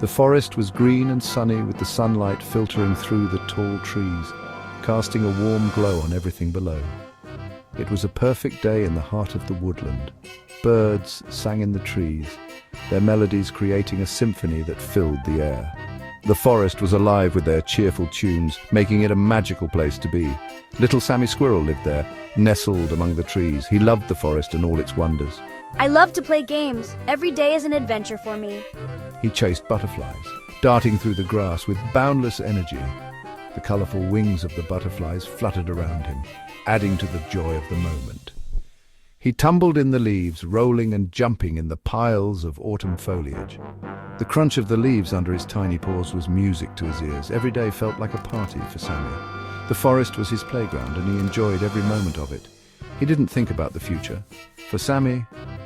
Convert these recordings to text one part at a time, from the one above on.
The forest was green and sunny with the sunlight filtering through the tall trees, casting a warm glow on everything below. It was a perfect day in the heart of the woodland. Birds sang in the trees, their melodies creating a symphony that filled the air. The forest was alive with their cheerful tunes, making it a magical place to be. Little Sammy Squirrel lived there, nestled among the trees. He loved the forest and all its wonders. I love to play games. Every day is an adventure for me. He chased butterflies, darting through the grass with boundless energy. The colorful wings of the butterflies fluttered around him, adding to the joy of the moment. He tumbled in the leaves, rolling and jumping in the piles of autumn foliage. The crunch of the leaves under his tiny paws was music to his ears. Every day felt like a party for Sammy. The forest was his playground, and he enjoyed every moment of it. He didn't think about the future. For Sammy,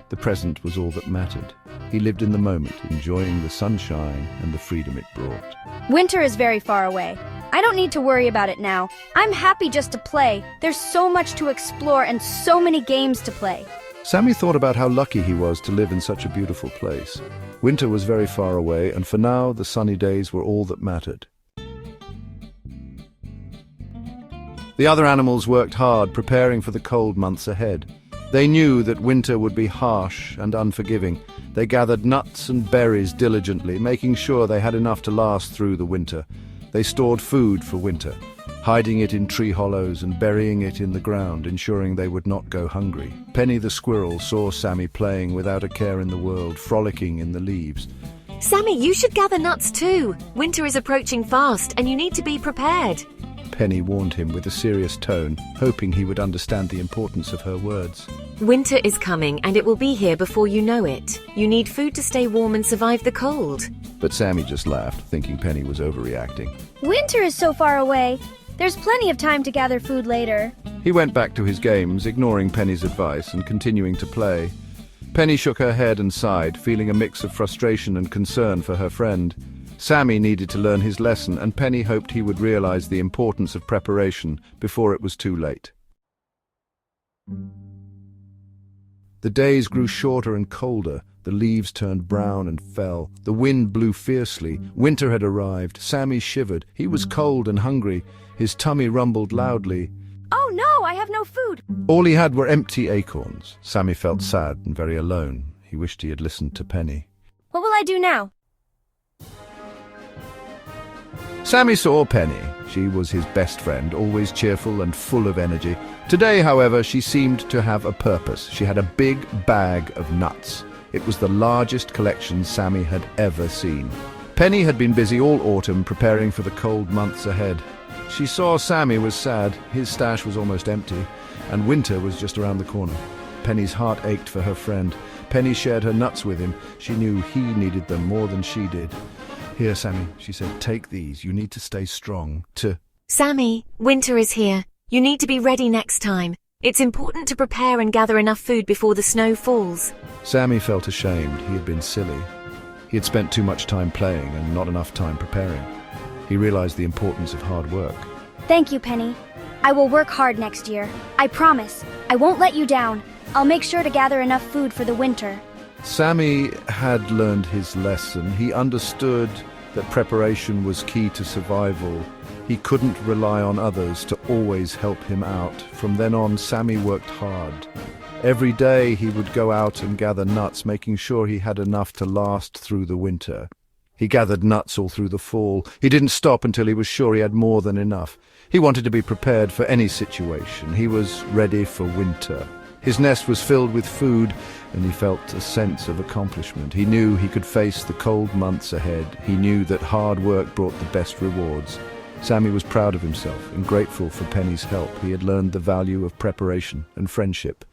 the present was all that mattered. He lived in the moment, enjoying the sunshine and the freedom it brought. Winter is very far away. I don't need to worry about it now. I'm happy just to play. There's so much to explore and so many games to play. Sammy thought about how lucky he was to live in such a beautiful place. Winter was very far away, and for now, the sunny days were all that mattered. The other animals worked hard, preparing for the cold months ahead. They knew that winter would be harsh and unforgiving. They gathered nuts and berries diligently, making sure they had enough to last through the winter. They stored food for winter, hiding it in tree hollows and burying it in the ground, ensuring they would not go hungry. Penny the squirrel saw Sammy playing without a care in the world, frolicking in the leaves. Sammy, you should gather nuts too. Winter is approaching fast and you need to be prepared. Penny warned him with a serious tone, hoping he would understand the importance of her words. Winter is coming and it will be here before you know it. You need food to stay warm and survive the cold. But Sammy just laughed, thinking Penny was overreacting. Winter is so far away. There's plenty of time to gather food later. He went back to his games, ignoring Penny's advice and continuing to play. Penny shook her head and sighed, feeling a mix of frustration and concern for her friend. Sammy needed to learn his lesson, and Penny hoped he would realize the importance of preparation before it was too late. The days grew shorter and colder. The leaves turned brown and fell. The wind blew fiercely. Winter had arrived. Sammy shivered. He was cold and hungry. His tummy rumbled loudly. Oh no, I have no food. All he had were empty acorns. Sammy felt sad and very alone. He wished he had listened to Penny. What will I do now? Sammy saw Penny. She was his best friend, always cheerful and full of energy. Today, however, she seemed to have a purpose. She had a big bag of nuts. It was the largest collection Sammy had ever seen. Penny had been busy all autumn preparing for the cold months ahead. She saw Sammy was sad. His stash was almost empty, and winter was just around the corner. Penny's heart ached for her friend. Penny shared her nuts with him. She knew he needed them more than she did. "Here, Sammy," she said, "take these. You need to stay strong. Sammy, winter is here. You need to be ready next time. It's important to prepare and gather enough food before the snow falls." Sammy felt ashamed. He had been silly. He had spent too much time playing and not enough time preparing. He realized the importance of hard work. Thank you, Penny. I will work hard next year. I promise. I won't let you down. I'll make sure to gather enough food for the winter. Sammy had learned his lesson. He understood that preparation was key to survival. He couldn't rely on others to always help him out. From then on, Sammy worked hard. Every day he would go out and gather nuts, making sure he had enough to last through the winter. He gathered nuts all through the fall. He didn't stop until he was sure he had more than enough. He wanted to be prepared for any situation. He was ready for winter. His nest was filled with food, and he felt a sense of accomplishment. He knew he could face the cold months ahead. He knew that hard work brought the best rewards. Sammy was proud of himself and grateful for Penny's help. He had learned the value of preparation and friendship.